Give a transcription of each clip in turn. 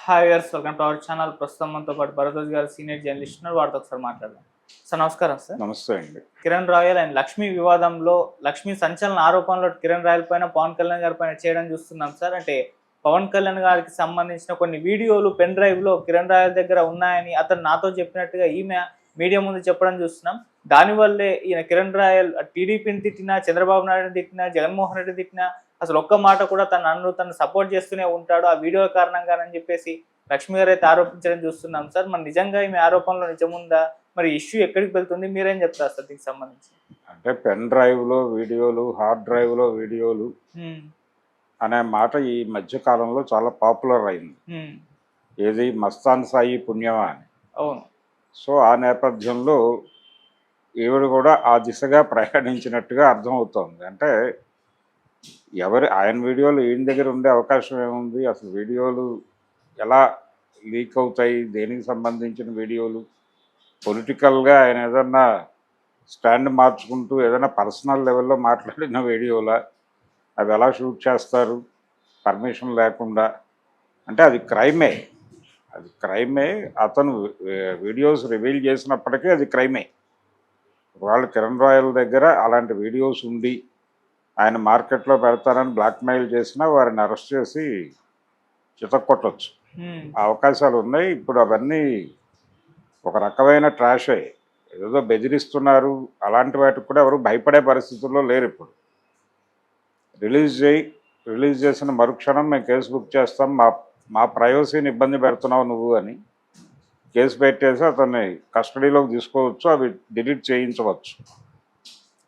Hi viewers, welcome to our channel. ప్రస్తుతం మనతో పాటు భరద్వాజ్ గారు సీనియర్ జర్నలిస్ట్ ఉన్నారు. వారితో ఒకసారి మాట్లాడదాం. సార్ నమస్కారం. సార్ నమస్తే అండి. కిరణ్ రాయల్ అండ్ లక్ష్మీ వివాదంలో లక్ష్మీ సంచలన ఆరోపణలు కిరణ్ రాయల్ పైన, పవన్ కళ్యాణ్ గారి పైన చేయడం చూస్తున్నాం సార్. అంటే పవన్ కళ్యాణ్ గారికి సంబంధించిన కొన్ని వీడియోలు పెన్ డ్రైవ్ లో కిరణ్ రాయల్ దగ్గర ఉన్నాయని అతను నాతో చెప్పినట్టుగా ఈమె మీడియా ముందు చెప్పడం చూస్తున్నాం. దానివల్లే ఈయన కిరణ్ రాయల్ టీడీపీని తిట్టినా, చంద్రబాబు నాయుడుని తిట్టినా, జగన్మోహన్ రెడ్డి తిట్టినా అసలు ఒక్క మాట కూడా తను సపోర్ట్ చేస్తూనే ఉంటాడు ఆ వీడియో కారణంగానని చెప్పేసి లక్ష్మి గారు అయితే ఆరోపించడం చూస్తున్నాం సార్. మరి నిజంగా ఈమె ఆరోపణలో నిజముందా? మరి ఇష్యూ ఎక్కడికి వెళ్తుంది? మీరేం చెప్తారు సార్ దీనికి సంబంధించి? అంటే పెన్ డ్రైవ్లో వీడియోలు, హార్డ్ డ్రైవ్లో వీడియోలు అనే మాట ఈ మధ్య కాలంలో చాలా పాపులర్ అయింది. ఏది మస్తాన్ సాయి పుణ్యమా అని. అవును. సో ఆ నేపథ్యంలో ఈవిడ కూడా ఆ దిశగా ప్రయాణించినట్టుగా అర్థమవుతోంది. అంటే ఆయన వీడియోలు ఈయన దగ్గర ఉండే అవకాశం ఏముంది? అసలు వీడియోలు ఎలా లీక్ అవుతాయి? దేనికి సంబంధించిన వీడియోలు? పొలిటికల్గా ఆయన ఏదన్నా స్టాండ్ మార్చుకుంటూ ఏదైనా పర్సనల్ లెవెల్లో మాట్లాడిన వీడియోలా? అవి ఎలా షూట్ చేస్తారు పర్మిషన్ లేకుండా? అంటే అది క్రైమే. అతను వీడియోస్ రివీల్ చేసినప్పటికీ అది క్రైమే. వాళ్ళు కిరణ్ రాయల్ దగ్గర అలాంటి వీడియోస్ ఉండి ఆయన మార్కెట్లో పెడతానని బ్లాక్మెయిల్ చేసినా వారిని అరెస్ట్ చేసి చితక్కొట్టచ్చు అవకాశాలు ఉన్నాయి. ఇప్పుడు అవన్నీ ఒక రకమైన ట్రాషే. ఏదో బెదిరిస్తున్నారు, అలాంటి వాటికి కూడా ఎవరు భయపడే పరిస్థితుల్లో లేరు. ఇప్పుడు రిలీజ్ చేసిన మరుక్షణం మేము కేసు బుక్ చేస్తాం, మా ప్రైవసీని ఇబ్బంది పెడుతున్నావు నువ్వు అని కేసు పెట్టేసి అతన్ని కస్టడీలోకి తీసుకోవచ్చు, అవి డిలీట్ చేయించవచ్చు.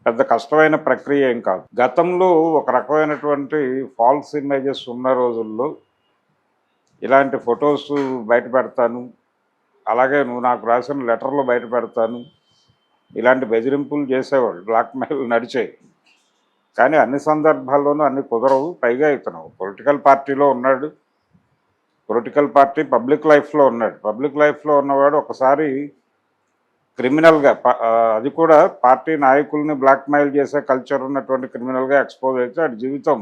పెద్ద కష్టమైన ప్రక్రియ ఏం కాదు. గతంలో ఒక రకమైనటువంటి ఫాల్స్ ఇమేజెస్ ఉన్న రోజుల్లో ఇలాంటి ఫొటోస్ బయట పెడతాను, అలాగే నువ్వు నాకు రాసిన లెటర్లో బయట పెడతాను, ఇలాంటి బెదిరింపులు చేసేవాళ్ళు, బ్లాక్మెయిల్ నడిచాయి. కానీ అన్ని సందర్భాల్లోనూ అన్ని కుదరవు. పైగా ఇతను పొలిటికల్ పార్టీలో ఉన్నాడు, పొలిటికల్ పార్టీ పబ్లిక్ లైఫ్లో ఉన్నాడు. పబ్లిక్ లైఫ్లో ఉన్నవాడు ఒకసారి క్రిమినల్గా, అది కూడా పార్టీ నాయకుల్ని బ్లాక్మెయిల్ చేసే కల్చర్ ఉన్నటువంటి క్రిమినల్గా ఎక్స్పోజ్ అయితే వాడి జీవితం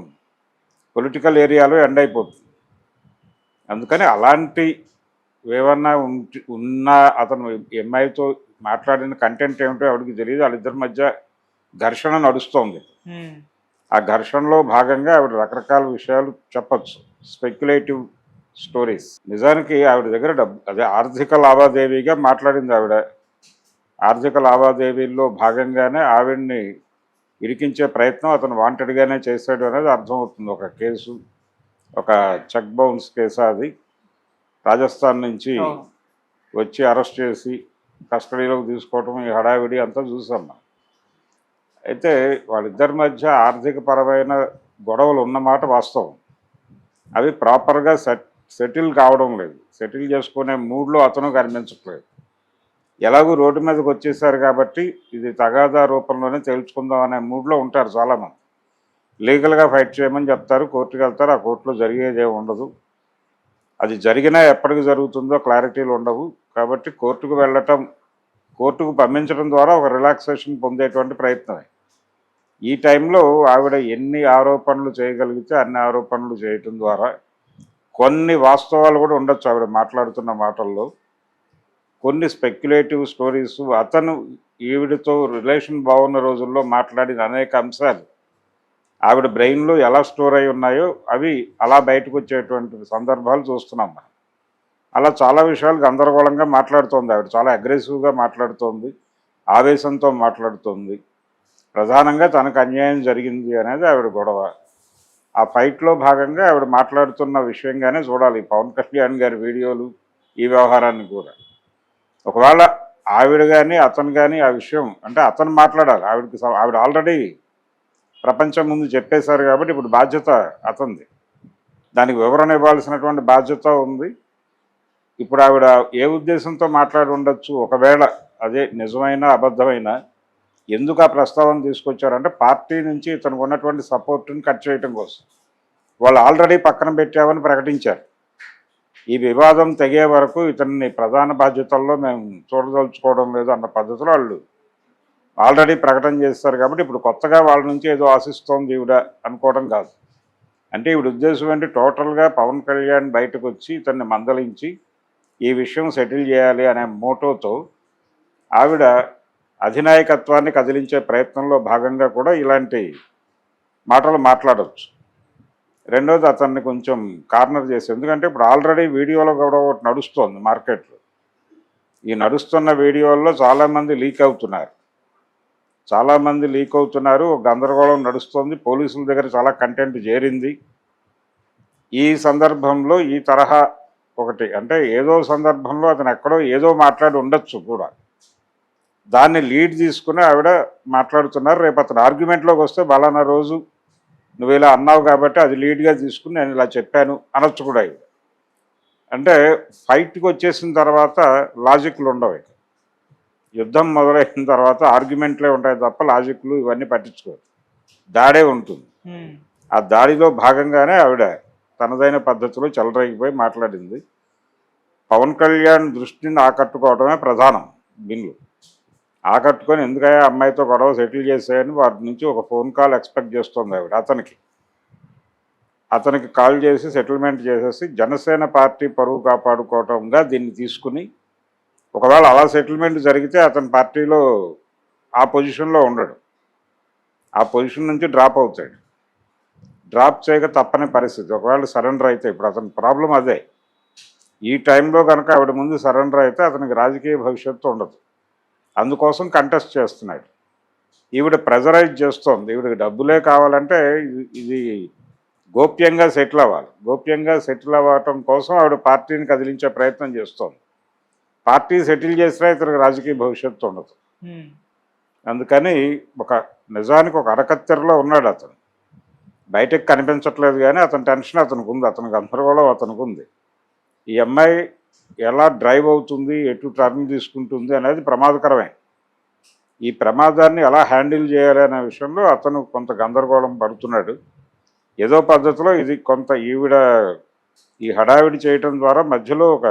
పొలిటికల్ ఏరియాలో ఎండ్ అయిపోతుంది. అందుకని అలాంటి ఏమన్నా ఉన్నా అతను ఎంఐతో మాట్లాడిన కంటెంట్ ఏమిటో ఎవరికి తెలియదు. వాళ్ళిద్దరి మధ్య ఘర్షణ నడుస్తోంది. ఆ ఘర్షణలో భాగంగా ఆవిడ రకరకాల విషయాలు చెప్పచ్చు, స్పెక్యులేటివ్ స్టోరీస్. నిజానికి ఆవిడ దగ్గర అదే ఆర్థిక లావాదేవీగా మాట్లాడింది ఆవిడ. ఆర్థిక లావాదేవీల్లో భాగంగానే ఆవిడ్ని ఇరికించే ప్రయత్నం అతను వాంటెడ్గానే చేశాడు అనేది అర్థమవుతుంది. ఒక కేసు, ఒక చెక్ బౌన్స్ కేసు, అది రాజస్థాన్ నుంచి వచ్చి అరెస్ట్ చేసి కస్టడీలోకి తీసుకోవటం, ఈ హడావిడి అంతా చూసాం మనం. అయితే వాళ్ళిద్దరి మధ్య ఆర్థిక పరమైన గొడవలు ఉన్నమాట వాస్తవం. అవి ప్రాపర్గా సెటిల్ కావడం లేదు. సెటిల్ చేసుకునే మూడ్లో అతను కనిపించట్లేదు. ఎలాగూ రోడ్డు మీదకి వచ్చేసారు కాబట్టి ఇది తగాదా రూపంలోనే తేల్చుకుందాం అనే మూడ్లో ఉంటారు చాలామంది. లీగల్గా ఫైట్ చేయమని చెప్తారు, కోర్టుకు వెళ్తారు. ఆ కోర్టులో జరిగేదే ఉండదు. అది జరిగినా ఎప్పటికి జరుగుతుందో క్లారిటీలు ఉండవు. కాబట్టి కోర్టుకు వెళ్ళటం, కోర్టుకు పంపించడం ద్వారా ఒక రిలాక్సేషన్ పొందేటువంటి ప్రయత్నమే. ఈ టైంలో ఆవిడ ఎన్ని ఆరోపణలు చేయగలిగితే అన్ని ఆరోపణలు చేయటం ద్వారా కొన్ని వాస్తవాలు కూడా ఉండొచ్చు ఆవిడ మాట్లాడుతున్న మాటల్లో. కొన్ని స్పెక్యులేటివ్ స్టోరీస్, అతను ఈవిడతో రిలేషన్ బాగున్న రోజుల్లో మాట్లాడిన అనేక అంశాలు ఆవిడ బ్రెయిన్లో ఎలా స్టోర్ అయి ఉన్నాయో అవి అలా బయటకు వచ్చేటువంటి సందర్భాలు చూస్తున్నాం మనం. అలా చాలా విషయాలు గందరగోళంగా మాట్లాడుతోంది ఆవిడ. చాలా అగ్రెసివ్గా మాట్లాడుతోంది, ఆవేశంతో మాట్లాడుతోంది. ప్రధానంగా తనకు అన్యాయం జరిగింది అనేది ఆవిడ గొడవ. ఆ ఫైట్లో భాగంగా ఆవిడ మాట్లాడుతున్న విషయంగానే చూడాలి పవన్ కళ్యాణ్ గారి వీడియోలు, ఈ వ్యవహారాన్ని కూడా. ఒకవేళ ఆవిడ కానీ అతను కానీ ఆ విషయం, అంటే అతను మాట్లాడాలి, ఆవిడ ఆల్రెడీ ప్రపంచం ముందు చెప్పేశారు కాబట్టి ఇప్పుడు బాధ్యత అతనిది. దానికి వివరణ ఇవ్వాల్సినటువంటి బాధ్యత ఉంది. ఇప్పుడు ఆవిడ ఏ ఉద్దేశంతో మాట్లాడి ఉండొచ్చు? ఒకవేళ అదే నిజమైన అబద్ధమైన, ఎందుకు ఆ ప్రస్తావన తీసుకొచ్చారంటే పార్టీ నుంచి ఇతనికి ఉన్నటువంటి సపోర్ట్ని కట్ చేయటం కోసం. వాళ్ళు ఆల్రెడీ పక్కన పెట్టామని ప్రకటించారు. ఈ వివాదం తెగే వరకు ఇతన్ని ప్రధాన బాధ్యతల్లో మేము చూడదలుచుకోవడం లేదు అన్న పద్ధతిలో వాళ్ళు ఆల్రెడీ ప్రకటన చేస్తారు. కాబట్టి ఇప్పుడు కొత్తగా వాళ్ళ నుంచి ఏదో ఆశిస్తోంది ఈవిడ అనుకోవడం కాదు. అంటే ఈవిడ ఉద్దేశం అంటే టోటల్గా పవన్ కళ్యాణ్ బయటకు వచ్చి ఇతన్ని మందలించి ఈ విషయం సెటిల్ చేయాలి అనే మోటోతో ఆవిడ అధినాయకత్వాన్ని కదిలించే ప్రయత్నంలో భాగంగా కూడా ఇలాంటి మాటలు మాట్లాడవచ్చు. రెండోది అతన్ని కొంచెం కార్నర్ చేసి, ఎందుకంటే ఇప్పుడు ఆల్రెడీ వీడియోలో కూడా ఒకటి నడుస్తోంది మార్కెట్లో. ఈ నడుస్తున్న వీడియోల్లో చాలామంది లీక్ అవుతున్నారు. ఒక గందరగోళం నడుస్తుంది. పోలీసుల దగ్గర చాలా కంటెంట్ చేరింది. ఈ సందర్భంలో ఈ తరహా ఒకటి అంటే ఏదో సందర్భంలో అతను ఎక్కడో ఏదో మాట్లాడి ఉండొచ్చు కూడా, దాన్ని లీడ్ తీసుకుని ఆవిడ మాట్లాడుతున్నారు. రేపు అతను ఆర్గ్యుమెంట్లోకి వస్తే బలానా రోజు నువ్వు ఇలా అన్నావు కాబట్టి అది లీడ్గా తీసుకుని నేను ఇలా చెప్పాను అనొచ్చు కూడా. ఇవి అంటే ఫైట్కి వచ్చేసిన తర్వాత లాజిక్లు ఉండవు. యుద్ధం మొదలైన తర్వాత ఆర్గ్యుమెంట్లే ఉంటాయి తప్ప లాజిక్లు ఇవన్నీ పట్టించుకోరు, దాడే ఉంటుంది. ఆ దాడిలో భాగంగానే ఆవిడ తనదైన పద్ధతిలో చెలరేగిపోయి మాట్లాడింది. పవన్ కళ్యాణ్ దృష్టిని ఆకట్టుకోవడమే ప్రధానం. బిల్లు ఆకట్టుకొని ఎందుకయ్యా అమ్మాయితో గొడవ సెటిల్ చేసాయని వారి నుంచి ఒక ఫోన్ కాల్ ఎక్స్పెక్ట్ చేస్తుంది ఆవిడ. అతనికి కాల్ చేసి సెటిల్మెంట్ చేసేసి జనసేన పార్టీ పరువు కాపాడుకోవటంగా దీన్ని తీసుకుని, ఒకవేళ అలా సెటిల్మెంట్ జరిగితే అతని పార్టీలో ఆ పొజిషన్లో ఉండడు, ఆ పొజిషన్ నుంచి డ్రాప్ అవుతాడు. డ్రాప్ చేయక తప్పని పరిస్థితి. ఒకవేళ సరెండర్ అయితే, ఇప్పుడు అతని ప్రాబ్లం అదే, ఈ టైంలో కనుక ఆవిడ ముందు సరెండర్ అయితే అతనికి రాజకీయ భవిష్యత్తు ఉండదు. అందుకోసం కంటెస్ట్ చేస్తున్నాడు. ఈవిడ ప్రెజరైజ్ చేస్తోంది. ఈవిడకి డబ్బులే కావాలంటే ఇది గోప్యంగా సెటిల్ అవ్వాలి. గోప్యంగా సెటిల్ అవ్వటం కోసం ఆవిడ పార్టీని కదిలించే ప్రయత్నం చేస్తోంది. పార్టీ సెటిల్ చేసినా ఇతనికి రాజకీయ భవిష్యత్తు ఉండదు. అందుకని నిజానికి ఒక అరకత్తెరలో ఉన్నాడు అతను. బయటకు కనిపించట్లేదు కానీ అతని టెన్షన్ అతనికి ఉంది, అతని గందరగోళం అతనికి ఉంది. ఈ అమ్మాయి ఎలా డ్రైవ్ అవుతుంది, ఎటు టర్న్ తీసుకుంటుంది అనేది ప్రమాదకరమే. ఈ ప్రమాదాన్ని ఎలా హ్యాండిల్ చేయాలి అనే విషయంలో అతను కొంత గందరగోళం పడుతున్నాడు. ఏదో పద్ధతిలో ఇది కొంత ఈవిడ ఈ హడావిడి చేయటం ద్వారా మధ్యలో ఒక